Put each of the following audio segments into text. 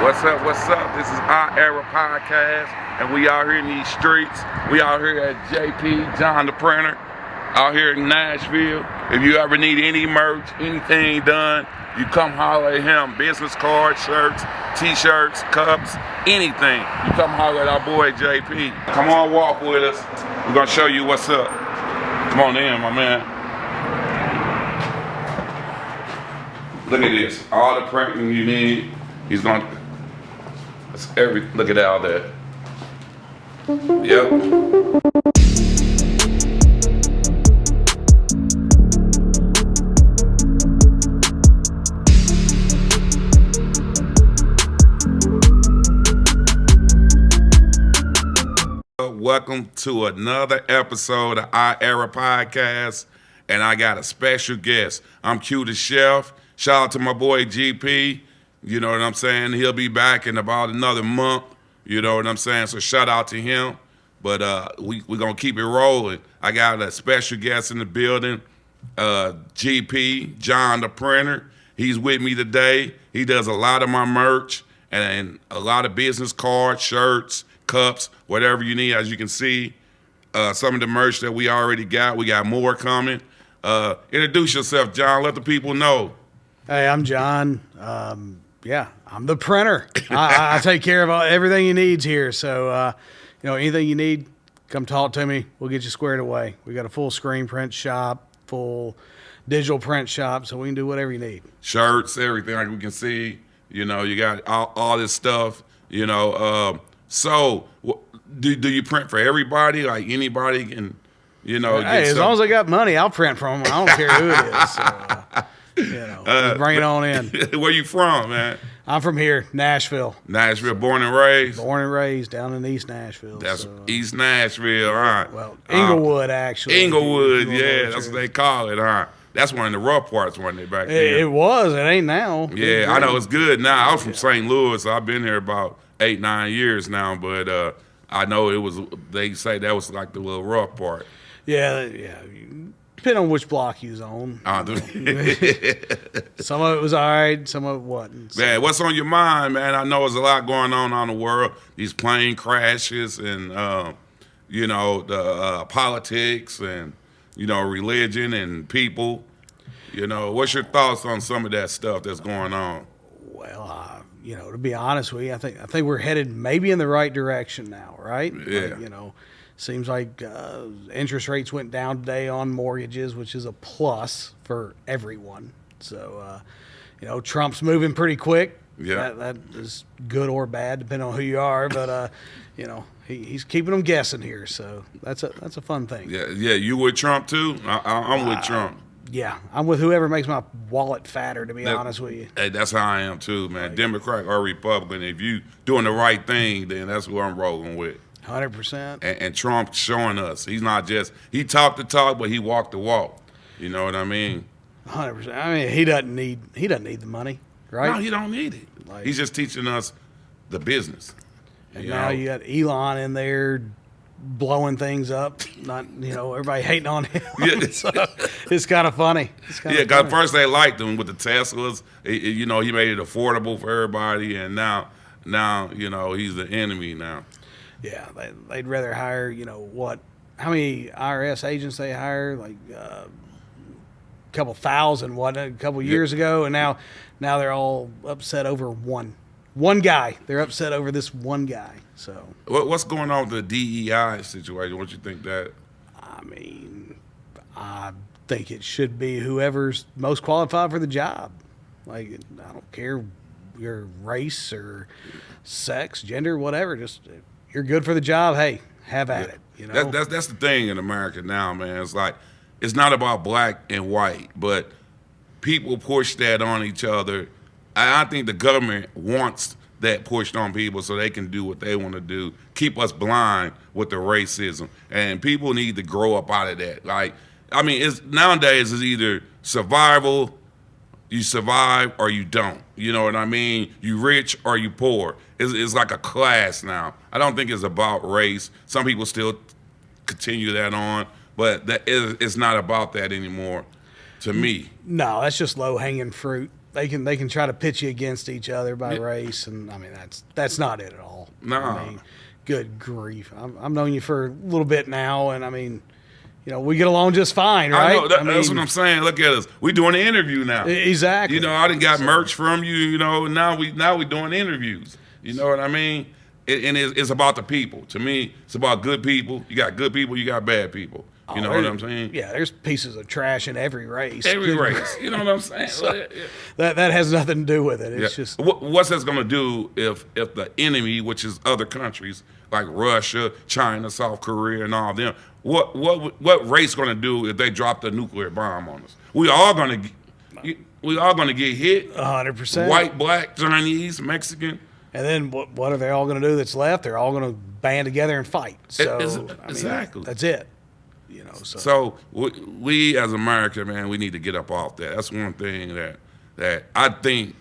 What's up? What's up? This is Our Era Podcast, and we out here in these streets. We out here at JP, John the Printer, out here in Nashville. If you ever need any merch, anything done, you come holler at him. Business cards, shirts, t-shirts, cups, anything. You come holler at our boy JP. Come on, walk with us. We're gonna show you what's up. Come on in, my man. Look at this. All the printing you need. He's gonna. Look at all that. Yep. Welcome to another episode of Our Era Podcast, and I got a special guest. I'm Q the Chef. Shout out to my boy GP. You know what I'm saying? He'll be back in about another month. You know what I'm saying? So shout out to him. But we're going to keep it rolling. I got a special guest in the building, GP, John the Printer. He's with me today. He does a lot of my merch and a lot of business cards, shirts, cups, whatever you need. As you can see, some of the merch that we already got. We got more coming. Introduce yourself, John. Let the people know. Hey, I'm John. I'm the printer. I take care of everything you need here. So, anything you need, come talk to me. We'll get you squared away. We got a full screen print shop, full digital print shop, so we can do whatever you need. Shirts, everything like we can see. You know, you got all this stuff. You know, so do you print for everybody? Like anybody can, Hey, as long as I got money, I'll print from them. I don't care who it is. So, bring it on in. Where you from, man? I'm from here, Nashville. Nashville, born and raised? Born and raised down in East Nashville. That's East Nashville, all right. Well, Inglewood, actually. Inglewood, yeah, that's what they call it, huh? That's one of the rough parts, wasn't it, back then? It was. It ain't now. Yeah, I know it's good now. I was from St. Louis. So I've been here about 8-9 years now, but I know it was. They say that was like the little rough part. Yeah. Depending on which block you was on. Some of it was all right, some of it wasn't. So. Man, what's on your mind, man? I know there's a lot going on the world. These plane crashes and, the politics and, religion and people. What's your thoughts on some of that stuff that's going on? Well, to be honest with you, I think we're headed maybe in the right direction now, right? Yeah. Seems like interest rates went down today on mortgages, which is a plus for everyone. So, Trump's moving pretty quick. Yeah, that is good or bad, depending on who you are. But he's keeping them guessing here. So that's a fun thing. Yeah. You with Trump too? I'm with Trump. Yeah, I'm with whoever makes my wallet fatter. To be honest with you. Hey, that's how I am too, man. Democrat or Republican. If you doing the right thing, then that's who I'm rolling with. 100%. And Trump showing us he's not just he talked the talk, but he walked the walk. You know what I mean? 100%. I mean, he doesn't need the money, right? No, he don't need it. He's just teaching us the business. And now you got Elon in there blowing things up. Not everybody hating on him. Yeah. So it's kind of funny. Because first they liked him with the Teslas. He made it affordable for everybody, and now he's the enemy now. Yeah, they'd rather hire, how many IRS agents they hire? Like a couple thousand, a couple years ago, and now they're all upset over one guy. They're upset over this one guy. So what's going on with the DEI situation? What you think that? I mean, I think it should be whoever's most qualified for the job. Like, I don't care your race or sex, gender, whatever. Just you're good for the job. Hey, have at it. That's the thing in America now, man. It's like it's not about black and white, but people push that on each other. I think the government wants that pushed on people so they can do what they want to do, keep us blind with the racism, and people need to grow up out of that. Nowadays it's either survival. You survive or you don't. You know what I mean? You rich or you poor. It's like a class now. I don't think it's about race. Some people still continue that on, but it's not about that anymore to me. No, that's just low-hanging fruit. they can try to pitch you against each other by race, and I mean that's not it at all. No. I mean, good grief. I've known you for a little bit now, and I mean, we get along just fine, right? I know, that's what I'm saying. Look at us. We doing an interview now. Exactly. I done got merch from you. Now we doing interviews. You know what I mean? And it's about the people. To me, it's about good people. You got good people. You got bad people. You know what I'm saying? Yeah, there's pieces of trash in every race. Every race. You know what I'm saying? So, that has nothing to do with it. It's just what's this going to do if the enemy, which is other countries like Russia, China, South Korea, and all them, what race going to do if they drop the nuclear bomb on us? We all going to get hit. 100%. White, black, Chinese, Mexican. And then what are they all going to do that's left? They're all going to band together and fight. So Exactly. That's it. So we as America, man, we need to get up off that. That's one thing that I think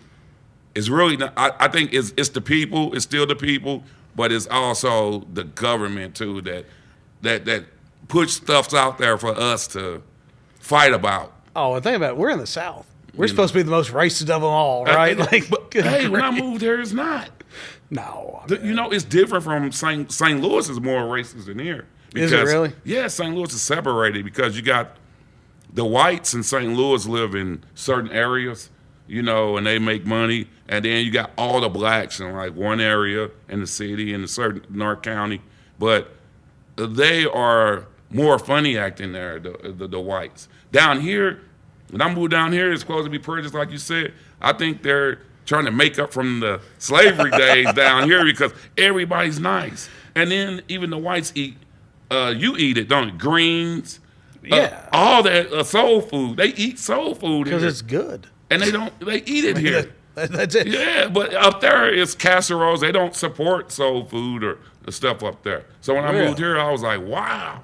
is really not, I think it's the people. It's still the people, but it's also the government too that puts stuff out there for us to fight about. Oh, and think about it. We're in the South. We're supposed to be the most racist of them all, right? But hey, when I moved here, it's not. No. It's different from St. Louis is more racist than here. Is it really? Yeah, St. Louis is separated because you got the whites in St. Louis live in certain areas, and they make money. And then you got all the blacks in like one area in the city in a certain North County. But they are more funny acting there, the whites. Down here, when I moved down here, it's supposed to be purchased, like you said. I think they're trying to make up from the slavery days down here because everybody's nice. And then even the whites eat. You eat it, don't you? Greens, all that soul food. They eat soul food because it's good, and they eat it here. That's it. Yeah, but up there it's casseroles. They don't support soul food or the stuff up there. So when I moved here, I was like, wow.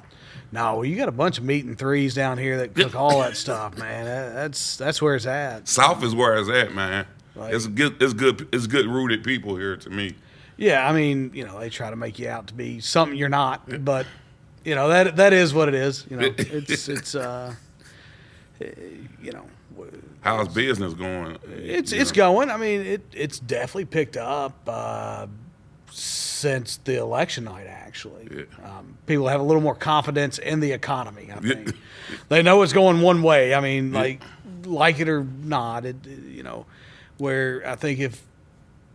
No, you got a bunch of meat and threes down here that cook all that stuff, man. That's where it's at. South is where it's at, man. Like, it's good rooted people here to me. Yeah, I mean, they try to make you out to be something you're not, but that is what it is. It's how's business going? It's going. I mean, it's definitely picked up since the election night. Actually, people have a little more confidence in the economy. I think they know it's going one way. I mean, like it or not, where I think if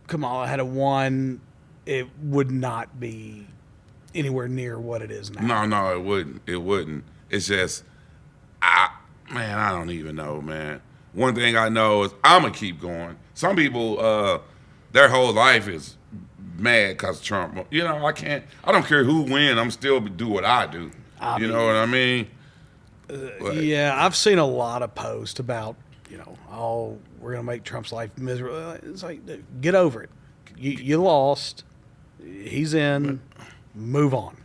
Kamala had won, it would not be anywhere near what it is now. No, it wouldn't. It wouldn't. It's just, I don't even know, man. One thing I know is I'm going to keep going. Some people, their whole life is mad because of Trump. I don't care who wins. I'm still do what I do. You know what I mean? Yeah, I've seen a lot of posts about, we're going to make Trump's life miserable. It's like, dude, get over it. You lost. He's in. Move on.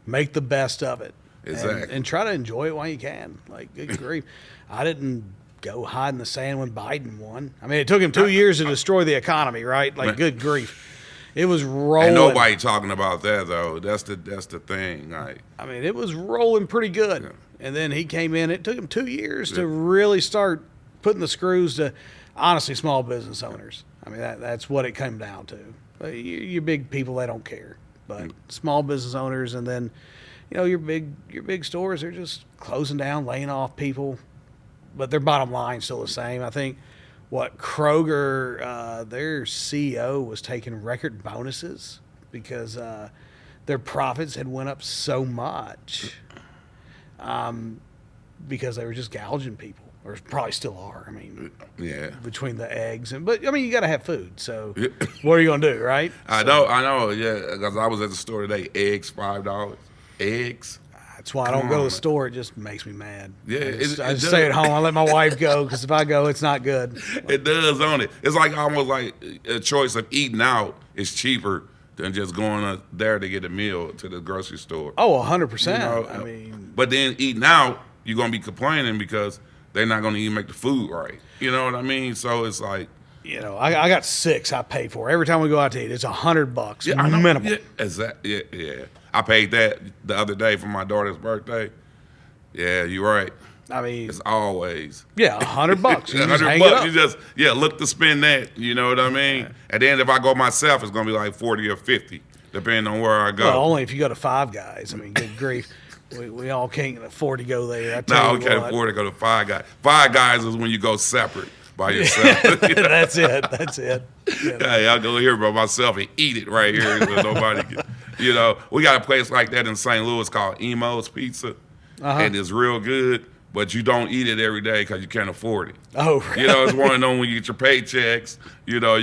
Make the best of it. Exactly. And try to enjoy it while you can. Like, good grief. I didn't go hide in the sand when Biden won. I mean, it took him 2 years to destroy the economy, right? Like, good grief. It was rolling. Ain't nobody talking about that, though. That's the thing. Like, I mean, it was rolling pretty good. Yeah. And then he came in. It took him 2 years to really start putting the screws to, honestly, small business owners. I mean, that's what it came down to. You big people, they don't care. But small business owners, and then, your big stores are just closing down, laying off people, but their bottom line's still the same. I think Kroger, their CEO was taking record bonuses because their profits had went up so much because they were just gouging people. Or probably still are. I mean, between the eggs but I mean, you got to have food. So, what are you gonna do, right? I know. Yeah, because I was at the store today. Eggs $5. Eggs. That's why I don't go to the store. It just makes me mad. Yeah, I just stay at home. I let my wife go because if I go, it's not good. It does, don't it? It's like almost like a choice of eating out is cheaper than just going there to get a meal to the grocery store. Oh, 100%. I mean, but then eating out, you're gonna be complaining because they're not going to even make the food right. You know what I mean? So it's like, I got 6 I pay for every time we go out to eat. It's $100 minimum. Yeah, exactly. Yeah. I paid that the other day for my daughter's birthday. Yeah, you're right. I mean, It's always. yeah, $100. You just $100 hang it up. You just look to spend that. You know what I mean? And then if I go myself, it's gonna be like 40 or 50, depending on where I go. Well, only if you go to Five Guys. I mean, good grief. We all can't afford to go there. I tell No, you we can't what. afford to go to Five Guys. Five Guys is when you go separate by yourself. That's it. That's it. You know. Hey, I'll go here by myself and eat it right here so nobody can. You know, we got a place like that in St. Louis called Emo's Pizza, and it's real good, but you don't eat it every day because you can't afford it. Oh, really? You know, it's one of them when you get your paychecks, you know,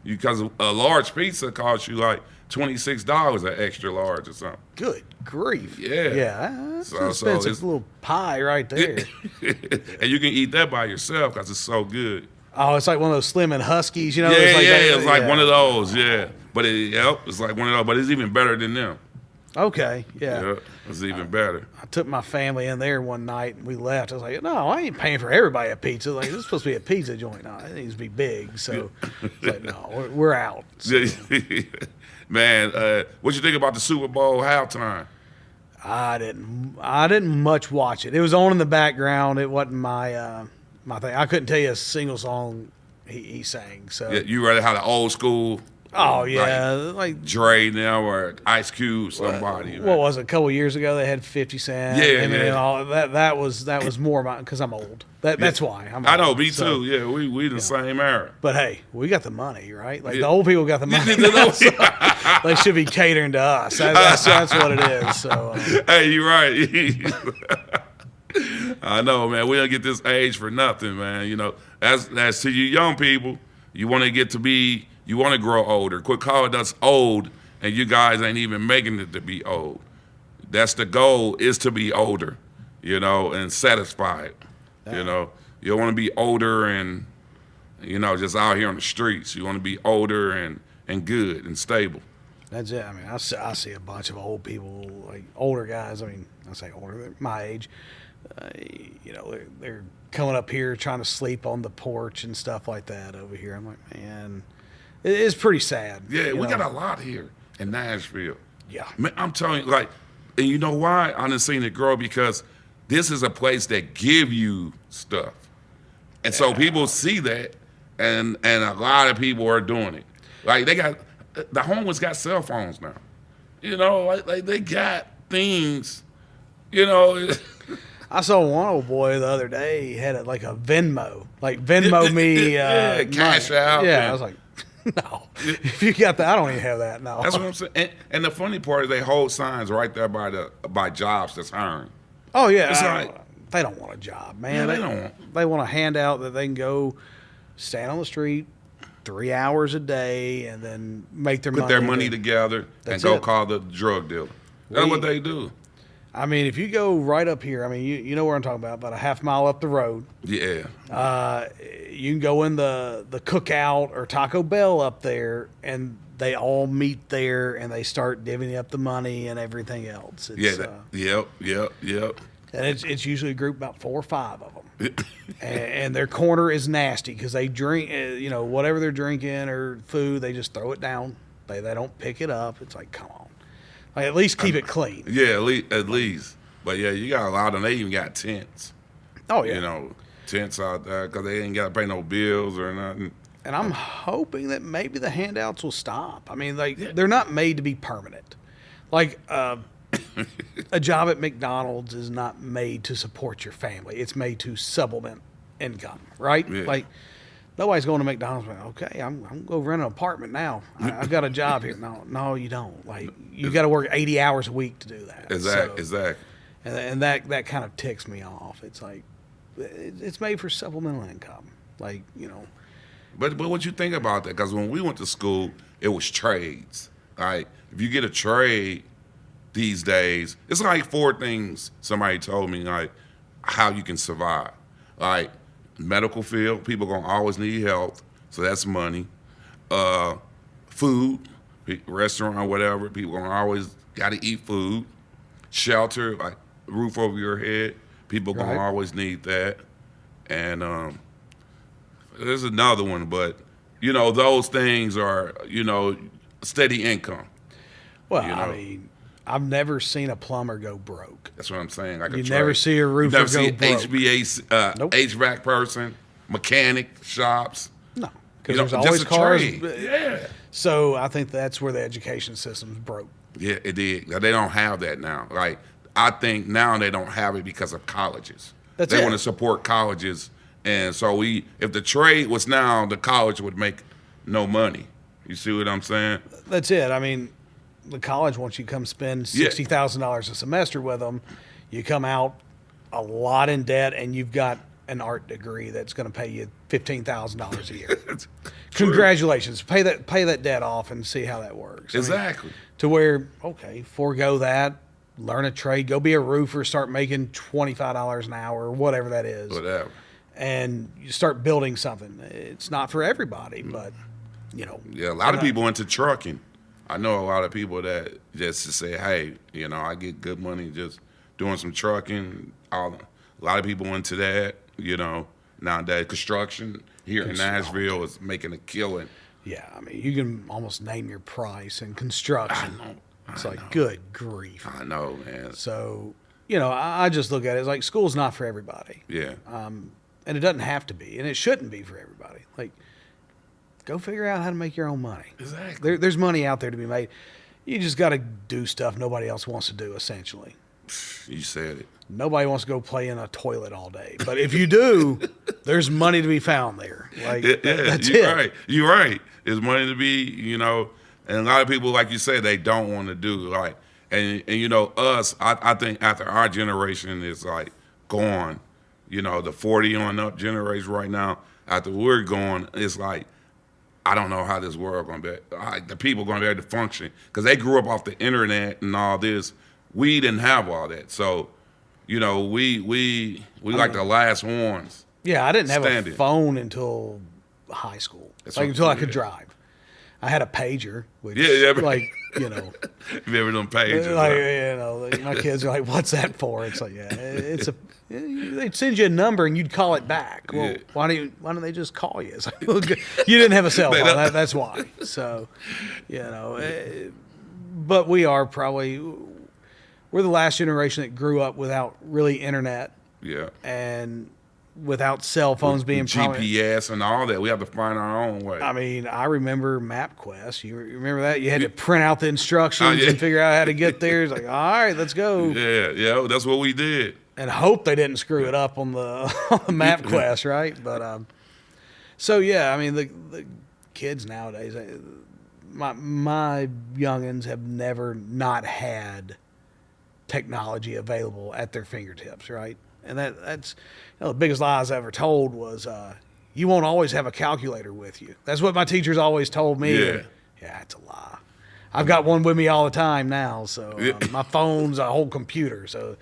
because a large pizza costs you like $26 an extra large or something. Good grief. Yeah. Yeah. That's So an expensive it's- little pie right there. And you can eat that by yourself because it's so good. Oh, it's like one of those Slim and Huskies, you know? Yeah, It's like that- it's like yeah. one of those, yeah. But it's like one of those, but it's even better than them. Okay, yeah. Yeah, it's even better. I took my family in there one night and we left. I was like, no, I ain't paying for everybody a pizza. Like, this is supposed to be a pizza joint. No, it needs to be big. So, it's like, no, we're out. So, Man, what you think about the Super Bowl halftime? I didn't much watch it. It was on in the background. It wasn't my thing. I couldn't tell you a single song he sang. So, Yeah, you rather have the old school oh yeah, like Dre now or Ice Cube, somebody? what was it? A couple years ago they had 50 Cent. Yeah, Eminem, yeah. All that was more my because I'm old. That's why. I know, old. me So, too. Yeah, we the same era. But hey, we got the money, right? Like Yeah. the old people got the money. They should be catering to us. That's what it is. So Hey, you're right. I know, man. We don't get this age for nothing, man. You know, that's to you young people. You want to you want to grow older. Quit calling us old, and you guys ain't even making it to be old. That's the goal, is to be older, you know, and satisfied. You know, you don't want to be older and, you know, just out here on the streets. You want to be older and good and stable. that's it. I mean, I see a bunch of old people, like older guys. I mean, I say older, they're my age. You know, they're coming up here trying to sleep on the porch and stuff like that over here. I'm like, man, it's pretty sad. Yeah, you we know? got a lot here in Nashville. Yeah. Man, I'm telling you, like, and you know why? I done seen it grow because this is a place that give you stuff. And so people see that, and a lot of people are doing it. Like, the homeless got cell phones now. You know, like they got things, you know. I saw one old boy the other day. He had like a Venmo, like Venmo me, Yeah, cash money. out, Yeah, man. I was like, no. If you got that, I don't even have that. No. That's what I'm saying. And the funny part is they hold signs right there by jobs that's hiring. Oh yeah, It's like- they don't want a job, man. Yeah, they don't. They want a handout that they can go stand on the street 3 hours a day and then make their Put their money together and That's go it. call the drug dealer. That's what they do. I mean, if you go right up here, I mean, you know where I'm talking about a half mile up the road. Yeah. You can go in the Cookout or Taco Bell up there, and they all meet there and they start divvying up the money and everything else. It's, Yep. and it's usually a group about 4 or 5 of them. and their corner is nasty because they drink, you know, whatever they're drinking or food, they just throw it down. They don't pick it up. It's like, come on, like at least keep it clean. Yeah, at least. But yeah, you got a lot of them. They even got tents. Oh yeah. You know, tents out there because they ain't got to pay no bills or nothing. And I'm hoping that maybe the handouts will stop. I mean, they're not made to be permanent. Like a job at McDonald's is not made to support your family. It's made to supplement income, right? Yeah. Like nobody's going to McDonald's. Like, okay, I'm going to rent an apartment now. I've got a job here. No, you don't. Like you got to work 80 hours a week to do that. Exactly. So, and that kind of ticks me off. It's like it's made for supplemental income. Like, you know. But what you think about that? Because when we went to school, it was trades. Like if you get a trade these days, it's like 4 things somebody told me, like how you can survive. Like medical field, people gonna always need health, so that's money. Food, restaurant, whatever, people gonna always gotta eat food. Shelter, like roof over your head, people gonna Right. always need that. And there's another one, but you know those things are steady income. Well, You I know. mean, I've never seen a plumber go broke. That's what I'm saying. Like You never see a roofer you never see go broke. HVAC, Nope. HVAC person, mechanic shops. No, You because know, there's always just a cars. trade. Yeah. So I think that's where the education system's broke. Yeah, it did. They don't have that now. Like, I think now they don't have it because of colleges. That's they it. want to support colleges, and so if the trade was now, the college would make no money. You see what I'm saying? That's it. I mean, the college wants you to come spend Yeah. $60,000 a semester with them. You come out a lot in debt, and you've got an art degree that's going to pay you $15,000 a year. Congratulations. Pay that debt off and see how that works. I mean, Exactly. to where, okay, forego that, learn a trade, go be a roofer, start making $25 an hour or whatever that is, Whatever. and you start building something. It's not for everybody, but, you know. Yeah, a lot of people into trucking. I know a lot of people that just to say, hey, I get good money just doing some trucking. A lot of people into that, nowadays. Construction here in Nashville is making a killing. Yeah, I mean, you can almost name your price in construction. It's like, good grief. I know, man. So, I just look at it as like school's not for everybody. Yeah. And it doesn't have to be, and it shouldn't be for everybody. Like, go figure out how to make your own money. Exactly. There's money out there to be made. You just got to do stuff nobody else wants to do, essentially. You said it. Nobody wants to go play in a toilet all day. But if you do, there's money to be found there. Like, that's you're it. right. You're right. There's money to be, and a lot of people, like you said, they don't want to do like, and us. I think after our generation is like gone, the 40 on up generation right now. After we're gone, it's like I don't know how this world gonna be. The people gonna be able to function because they grew up off the internet and all this. We didn't have all that, so we like the last ones. Yeah, I didn't have standing. a phone until high school. That's Like what- until I could yeah. drive. I had a pager, which Yeah, but- like, Remember them pages? like, my kids are like, "What's that for?" It's like, yeah, it's a. They'd send you a number and you'd call it back. Well, Yeah. why don't they just call you? It's like, you didn't have a cell They phone. don't. That's why. So, but we are probably we're the last generation that grew up without really internet Yeah. and without cell phones being prominent. GPS and all that. We have to find our own way. I mean, I remember MapQuest. You remember that? You had to print out the instructions yeah. and figure out how to get there. It's like, all right, let's go. Yeah, that's what we did. And hope they didn't screw it up on the, on the MapQuest, right? But so yeah, I mean the kids nowadays, my youngins have never not had technology available at their fingertips, right? And that's the biggest lies I ever told was you won't always have a calculator with you. That's what my teachers always told me. Yeah. Yeah, it's a lie. I've got one with me all the time now, so Yeah. my phone's a whole computer, so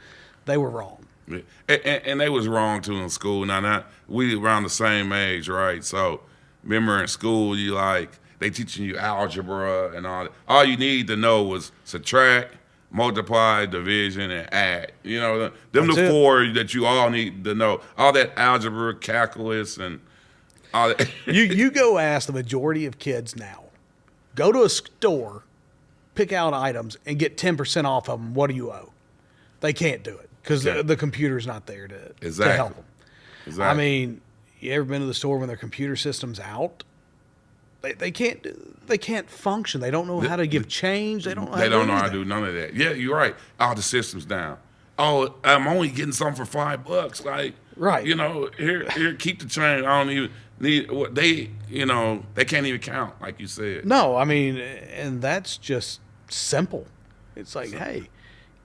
they were wrong. Yeah. And they was wrong too in school. Now we around the same age, right? So remember in school, they teaching you algebra and all that. All you need to know was subtract, multiply, division, and add. Them That's the it. four that you all need to know. All that algebra, calculus, and all that. You go ask the majority of kids now, go to a store, pick out items, and get 10% off of them. What do you owe? They can't do it because Okay. the computer's not there to Exactly. help them. Exactly. I mean, you ever been to the store when their computer system's out? They can't function. They don't know how to give change. They don't know how They to don't do know how to anything. do none of that. Yeah, you're right. All the systems down. Oh, I'm only getting something for $5. Like, Right. Here, keep the change. I don't even need what they can't even count, like you said. No, I mean, and that's just simple. It's like, hey,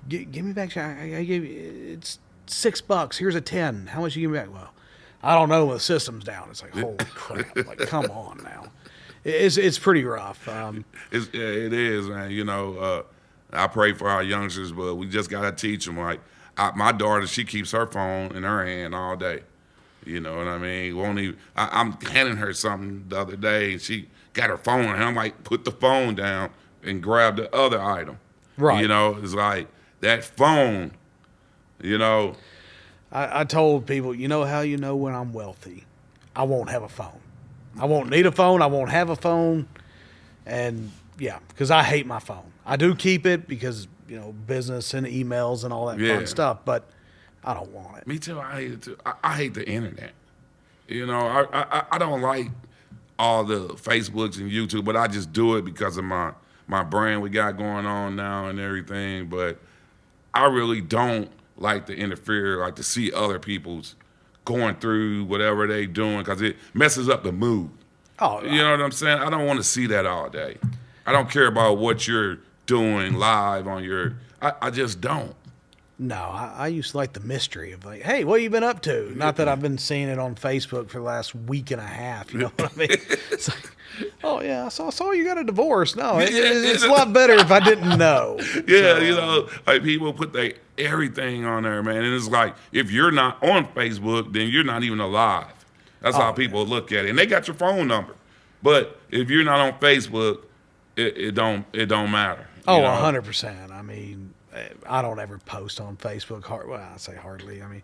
give me back. I gave you, it's $6. Here's a 10. How much you give me back? Well, I don't know when the system's down. It's like, holy crap! Like, come on now. It's pretty rough. It is, man. I pray for our youngsters, but we just gotta teach them. Like my daughter, she keeps her phone in her hand all day. You know what I mean? Won't even. I'm handing her something the other day, and she got her phone, and I'm like, put the phone down and grab the other item. Right. It's like that phone. I told people, how you know when I'm wealthy? I won't have a phone. I won't need a phone. I won't have a phone. And yeah, because I hate my phone. I do keep it because business and emails and all that Yeah. fun stuff, but I don't want it. Me too. I hate it too. I hate the internet. I don't like all the Facebooks and YouTube, but I just do it because of my brand we got going on now and everything. But I really don't like to interfere, like to see other people's going through whatever they doing because it messes up the mood. Oh, You know what I'm saying? I don't want to see that all day. I don't care about what you're doing live on your. I just don't. no, I used to like the mystery of like, hey, what you been up to? Not that I've been seeing it on Facebook for the last week and a half. You know what I mean? It's like, oh yeah, I saw you got a divorce. No, it's a lot better if I didn't know. Yeah, like people put everything on there, man. And it's like, if you're not on Facebook, then you're not even alive. That's how people look at it. And they got your phone number. But if you're not on Facebook, it don't matter. Oh, you know? 100%. I mean, I don't ever post on Facebook. Well, I say hardly. I mean,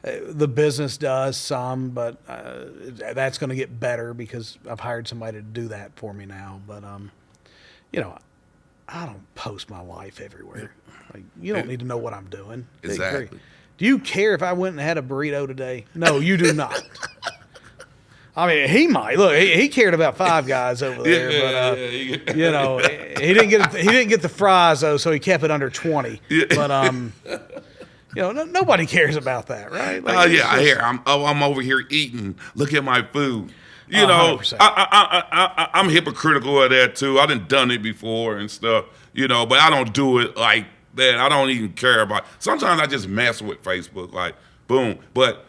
the business does some, but that's going to get better because I've hired somebody to do that for me now. But, I don't post my life everywhere. Like, you don't need to know what I'm doing. Exactly. Do you care if I went and had a burrito today? No, you do not. I mean, he might. Look, he cared about Five Guys over there, but he didn't get the fries though, so he kept it under 20. Yeah. But nobody cares about that, right? Like, I hear. I'm over here eating. Look at my food. 100%. I'm hypocritical of that too. I done it before and stuff. But I don't do it like that. I don't even care about. Sometimes I just mess with Facebook, like boom. But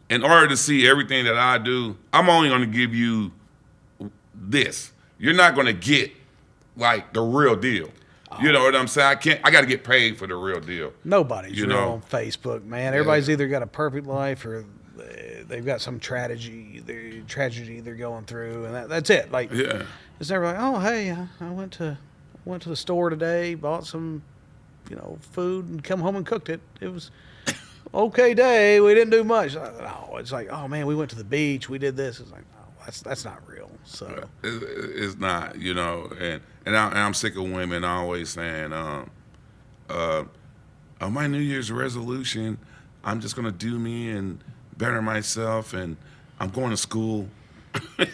in order to see everything that I do, I'm only going to give you this. You're not going to get like the real deal. You know what I'm saying? I got to get paid for the real deal. Nobody's real on Facebook, man. Everybody's either got a perfect life or they've got some tragedy they're going through, and that's it. Like, it's never like, oh, hey, I went to the store today, bought some, food, and come home and cooked it. It was okay day. We didn't do much. No, it's like, oh man, we went to the beach. We did this. It's like, no, that's not real. So it's not, and I'm sick of women always saying, my New Year's resolution, I'm just gonna do me and better myself, and I'm going to school.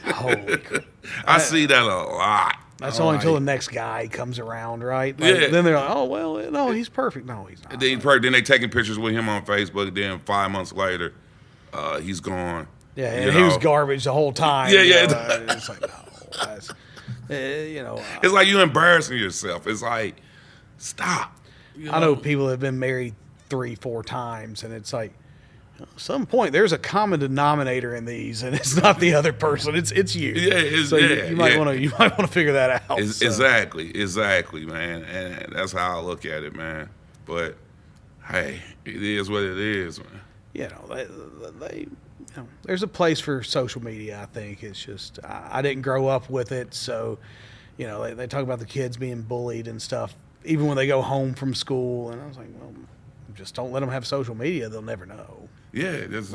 holy crap. I see that a lot. That's only until the next guy comes around, right? Like, then they're like, oh, well, no, he's perfect. No, he's not. Then they taking pictures with him on Facebook. Then 5 months later, he's gone. Yeah, and he was garbage the whole time. It's like, no, that's, it's like you embarrassing yourself. It's like, stop. I know people that have been married 3-4 times, and it's like, at some point there's a common denominator in these, and it's not the other person. It's you. You might want to figure that out. Exactly, man. And that's how I look at it, man. But hey, it is what it is, man. They there's a place for social media. I think it's just I didn't grow up with it, so they talk about the kids being bullied and stuff, even when they go home from school, and I was like, well, just don't let them have social media. They'll never know. Yeah, that's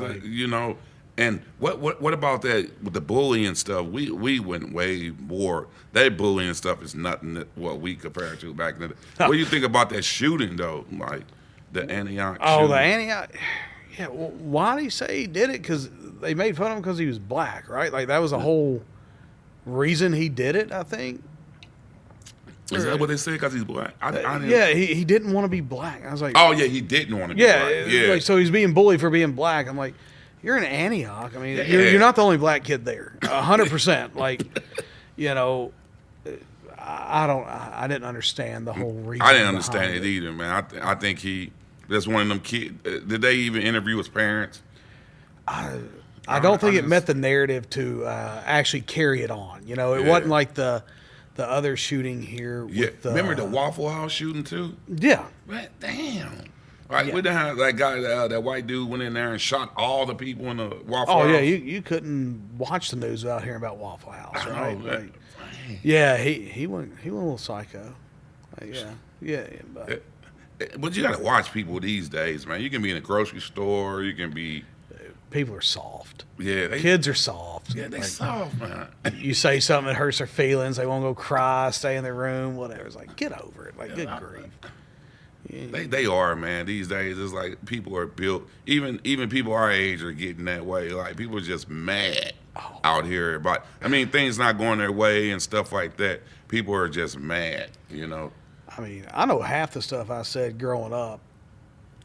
and what about that with the bullying stuff? We went way more. That bullying stuff is nothing that what we compared to back then. What do you think about that shooting though? Like the Antioch shooting? The Antioch. Yeah, well, why did he say he did it? Because they made fun of him because he was black, right? Like that was the whole reason he did it. I think. Is that what they said? Because he's black? He didn't want to be black. I was like, oh yeah, he didn't want to be black. Yeah, like, so he's being bullied for being black. I'm like, you're in Antioch. I mean, you're not the only black kid there. 100%. Like, I didn't understand the whole reason. I didn't understand it either, man. I think that's one of them kids. Did they even interview his parents? I don't think it met the narrative to actually carry it on. It wasn't like the other shooting here. Remember the Waffle House shooting too? Yeah. But damn. Right, we done had that guy, that white dude went in there and shot all the people in the Waffle House. Oh yeah, you couldn't watch the news without hearing about Waffle House, right? Know, he went a little psycho. But you got to watch people these days, man. You can be in a grocery store. You can be. People are soft. Yeah, kids are soft. Yeah, they soft, man. You say something that hurts their feelings, they won't go cry, stay in their room, whatever. It's like, get over it. Like, good grief. They are, man. These days, it's like people are built. Even people our age are getting that way. Like people are just mad out here. But I mean, things not going their way and stuff like that. People are just mad. I mean, I know half the stuff I said growing up,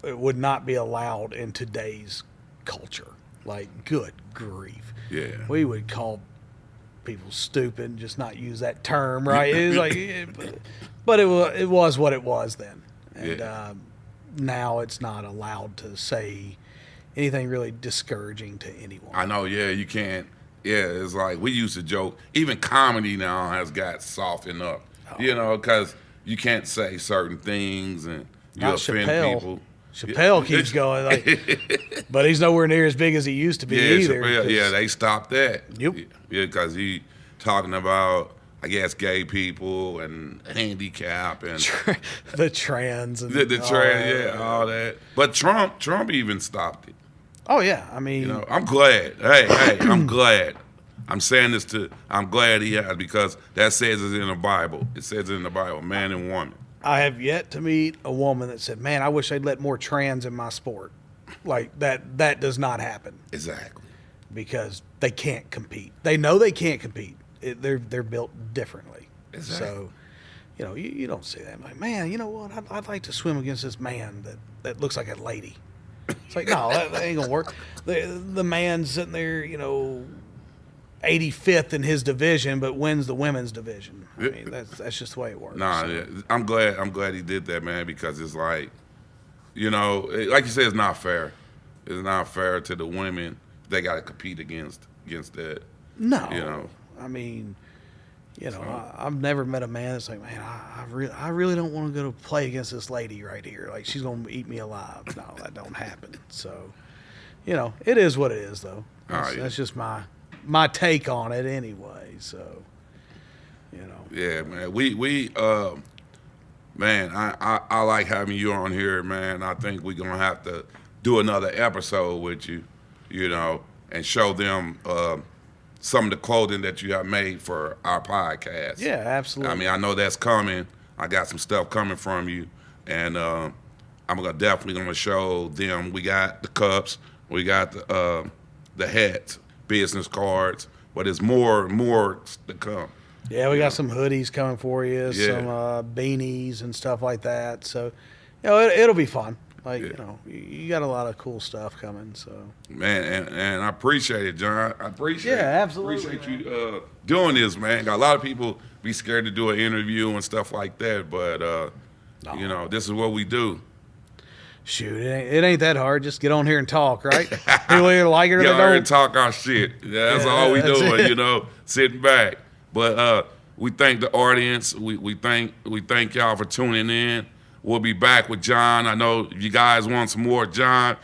it would not be allowed in today's culture. Like, good grief. Yeah. We would call people stupid and just not use that term, right? It was like, but it was what it was then. And now it's not allowed to say anything really discouraging to anyone. I know, yeah, you can't. Yeah, it's like we used to joke. Even comedy now has got softened up, because you can't say certain things and you offend people. Chappelle keeps going, but he's nowhere near as big as he used to be either. Chappelle, they stopped that. Yep. Yeah, because he talking about, I guess, gay people and handicap and the trans and the trans, all that. But Trump even stopped it. Oh yeah, I mean, I'm glad. Hey, I'm glad. I'm saying this I'm glad he has, because that says it in the Bible. It says it in the Bible, man and woman. I have yet to meet a woman that said, "Man, I wish they'd let more trans in my sport." Like that does not happen. Exactly. Because they can't compete. They know they can't compete. They're built differently. Exactly. So, you don't see that. Like, man, you know what? I'd like to swim against this man that looks like a lady. It's like, no, that ain't gonna work. The man's sitting there, 85th in his division, but wins the women's division. I mean, that's just the way it works. Yeah. I'm glad he did that, man, because it's like, like you said, it's not fair. It's not fair to the women. They got to compete against that. No. I mean, I've never met a man that's like, man, I really don't want to go to play against this lady right here. Like, she's going to eat me alive. No, that don't happen. So, it is what it is, though. That's just my take on it anyway. So, Yeah, man. We man, I like having you on here, man. I think we're going to have to do another episode with you, and show them some of the clothing that you have made for our podcast. Yeah, absolutely. I mean, I know that's coming. I got some stuff coming from you, and I'm definitely going to show them. We got the cups, we got the hats, business cards, but there's more to come. Yeah, we got some hoodies coming for you, some beanies and stuff like that. So, it'll be fun. Like, you got a lot of cool stuff coming. So, man, and I appreciate it, John. I appreciate it. Absolutely. Appreciate you doing this, man. Got a lot of people be scared to do an interview and stuff like that, but this is what we do. Shoot, it ain't that hard. Just get on here and talk, right? People either like it or they don't. Get on here and talk our shit. Yeah, that's all we doing, sitting back. But we thank the audience. We thank y'all for tuning in. We'll be back with John. I know if you guys want some more John,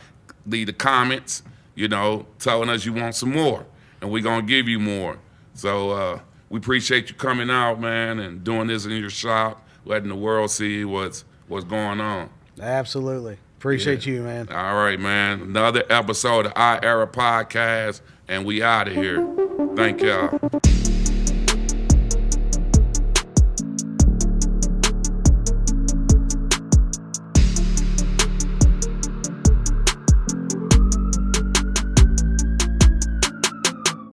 leave the comments, telling us you want some more. And we're going to give you more. So we appreciate you coming out, man, and doing this in your shop, letting the world see what's going on. Absolutely. Appreciate you, man. All right, man. Another episode of Our Era Podcast, and we out of here. Thank y'all.